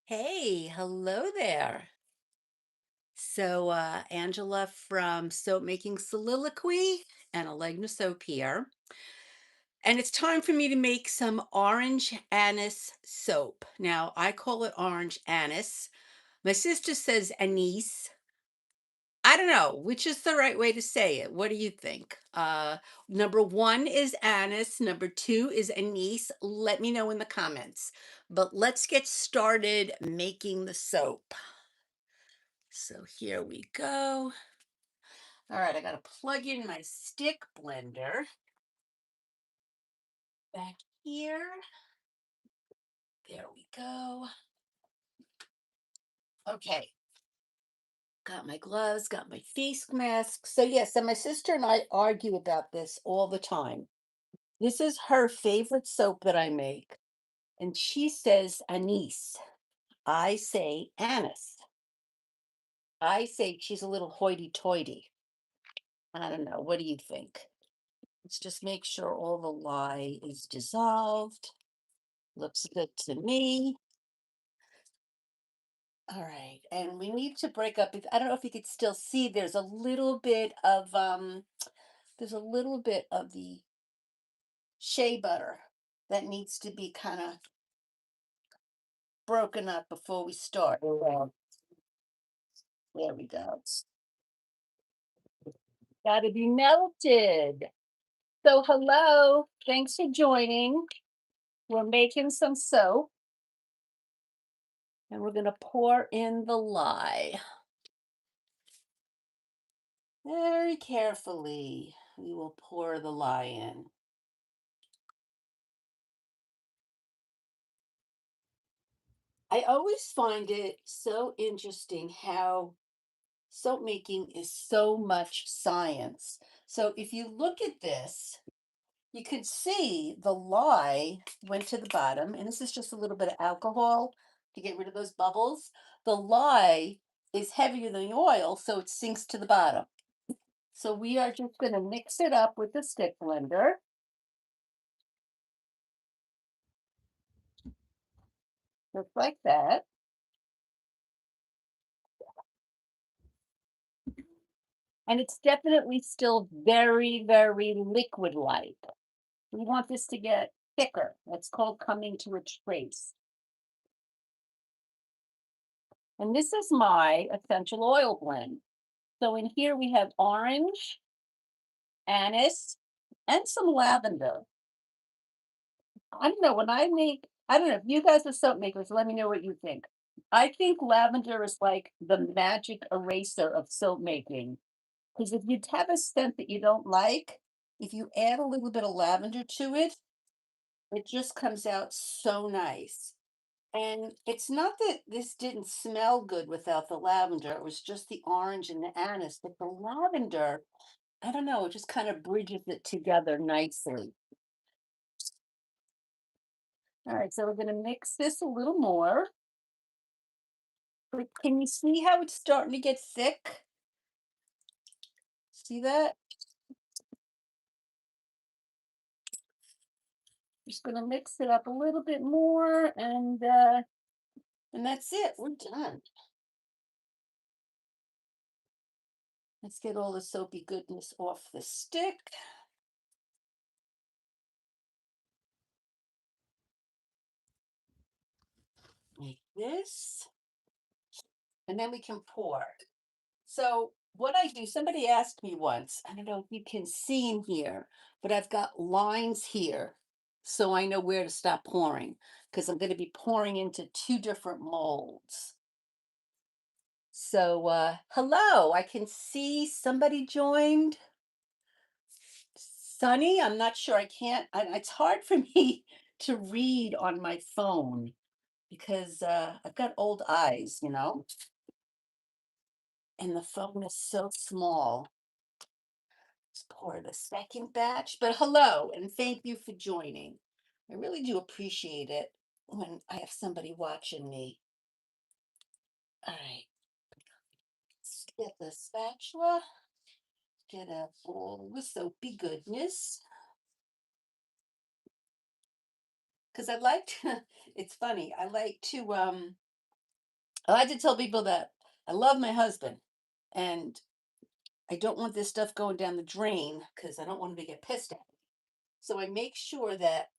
Hey, hello there. Angela from Soapmaking Soliloquy and Alegna Soap here. And it's time for me to make some orange anise soap. Now, I call it orange anise. My sister says anise. I don't know which is the right way to say it. What do you think? Number one is anise. Number two is anise. Let me know in the comments. But let's get started making the soap. So here we go. All right, I got to plug in my stick blender back here. There we go. Okay, got my gloves, got my face mask. So, yes, and my sister and I argue about this all the time. This is her favorite soap that I make, and she says anise. I say anise. I say she's a little hoity toity. I don't know. What do you think? Let's just make sure all the lye is dissolved. Looks good to me. All right, and we need to break up. I don't know if you could still see. There's a little bit of the shea butter that needs to be kind of broken up before we start. There we go. Got to be melted. So hello, thanks for joining. We're making some soap, and we're gonna pour in the lye very carefully. We will pour the lye in. I always find it so interesting how soap making is so much science. So if you look at this, you could see the lye went to the bottom, and this is just a little bit of alcohol to get rid of those bubbles. The lye is heavier than the oil, so it sinks to the bottom. So we are just going to mix it up with the stick blender, just like that. And it's definitely still very, very liquid-like. We want this to get thicker. That's called coming to a trace. And this is my essential oil blend. So in here we have orange, anise, and some lavender. I don't know, I don't know if you guys are soap makers, let me know what you think. I think lavender is like the magic eraser of soap making. Because if you have a scent that you don't like, if you add a little bit of lavender to it, it just comes out so nice. And it's not that this didn't smell good without the lavender, it was just the orange and the anise, but the lavender, I don't know, it just kind of bridges it together nicely. All right, so we're going to mix this a little more. But can you see how it's starting to get thick? See that? Just going to mix it up a little bit more, and that's it. We're done. Let's get all the soapy goodness off the stick. Like this. And then we can pour. So what I do, somebody asked me once, I don't know if you can see in here, but I've got lines here. So I know where to stop pouring because I'm going to be pouring into two different molds. So hello, I can see somebody joined. Sunny, I'm not sure. It's hard for me to read on my phone because I've got old eyes, and the phone is so small. Let's pour the second batch. But hello, and thank you for joining. I really do appreciate it when I have somebody watching me. All right, let's get the spatula, get a bowl with soapy goodness. Because I like to, it's funny, I like to I like to tell people that I love my husband and I don't want this stuff going down the drain because I don't want him to get pissed at me. So I make sure that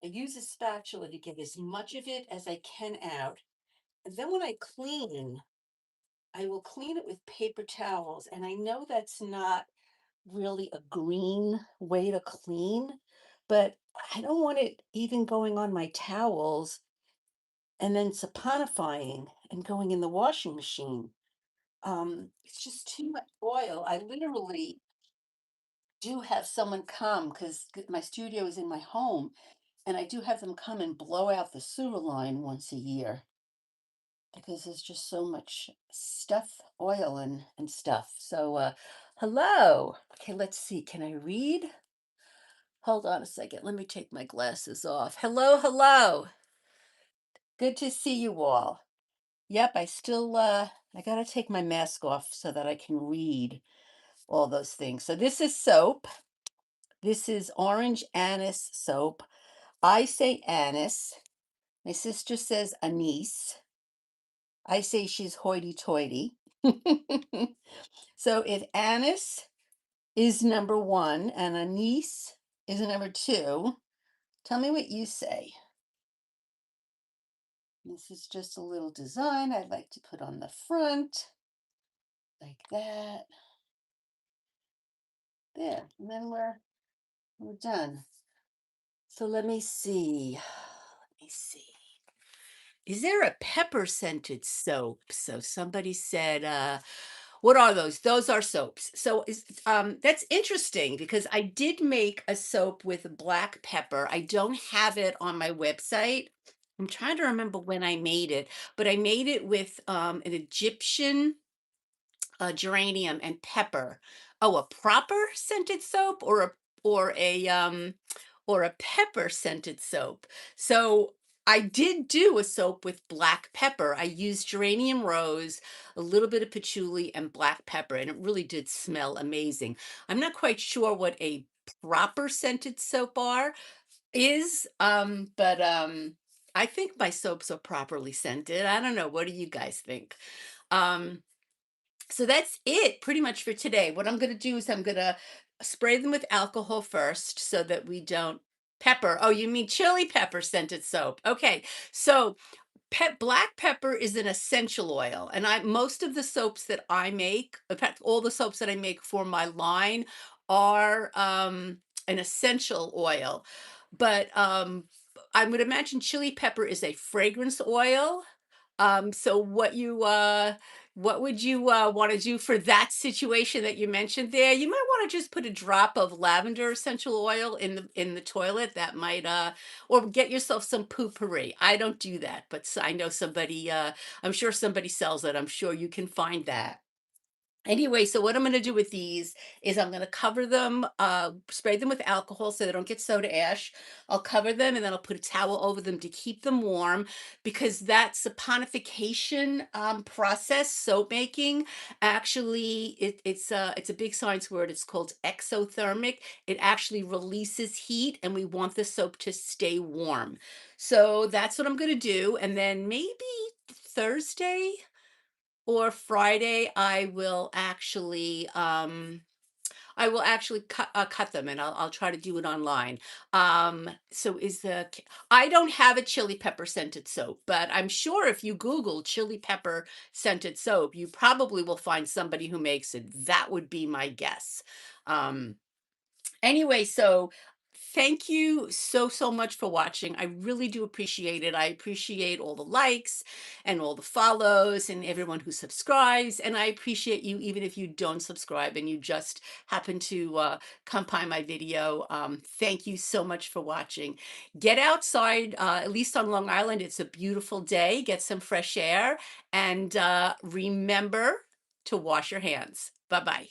I use a spatula to get as much of it as I can out. And then when I clean, I will clean it with paper towels. And I know that's not really a green way to clean, but I don't want it even going on my towels and then saponifying and going in the washing machine. It's just too much oil. I literally do have someone come because my studio is in my home, and I do have them come and blow out the sewer line once a year because there's just so much stuff, oil and stuff. So, hello. Okay, let's see. Can I read? Hold on a second. Let me take my glasses off. Hello, hello. Good to see you all. Yep, I gotta take my mask off so that I can read all those things. So this is soap. This is orange anise soap. I say anise. My sister says anise. I say she's hoity-toity. So if anise is number one and anise is number two, tell me what you say. This is just a little design I'd like to put on the front, like that. There, and then we're done. So let me see. Let me see. Is there a pepper scented soap? So somebody said, what are those? Those are soaps. So is that's interesting because I did make a soap with black pepper. I don't have it on my website. I'm trying to remember when I made it, but I made it with an Egyptian geranium and pepper. Oh, a proper scented soap or a pepper scented soap. So I did do a soap with black pepper. I used geranium rose, a little bit of patchouli, and black pepper, and it really did smell amazing. I'm not quite sure what a proper scented soap but I think my soaps are properly scented. I don't know. What do you guys think? Um, so that's it pretty much for today. What I'm going to do is I'm going to spray them with alcohol first so that we don't pepper. Oh, you mean chili pepper scented soap. Okay. So black pepper is an essential oil, and I most of the soaps that I make, in fact, all the soaps that I make for my line are an essential oil. But I would imagine chili pepper is a fragrance oil. So what would you want to do for that situation that you mentioned there? You might want to just put a drop of lavender essential oil in the toilet. That might or get yourself some poopery. I don't do that, but I know somebody I'm sure somebody sells it. I'm sure you can find that. Anyway, so what I'm going to do with these is I'm going to cover them, spray them with alcohol so they don't get soda ash. I'll cover them and then I'll put a towel over them to keep them warm because that saponification process, soap making, actually, it's a big science word. It's called exothermic. It actually releases heat and we want the soap to stay warm. So that's what I'm going to do. And then maybe Thursday or Friday, I will actually cut them, and I'll try to do it online. So I don't have a chili pepper scented soap, but I'm sure if you Google chili pepper scented soap, you probably will find somebody who makes it. That would be my guess. Um, Anyway, so thank you so much for watching. I really do appreciate it. I appreciate all the likes and all the follows and everyone who subscribes. And I appreciate you even if you don't subscribe and you just happen to come by my video. Thank you so much for watching. Get outside, at least on Long Island. It's a beautiful day. Get some fresh air and remember to wash your hands. Bye-bye.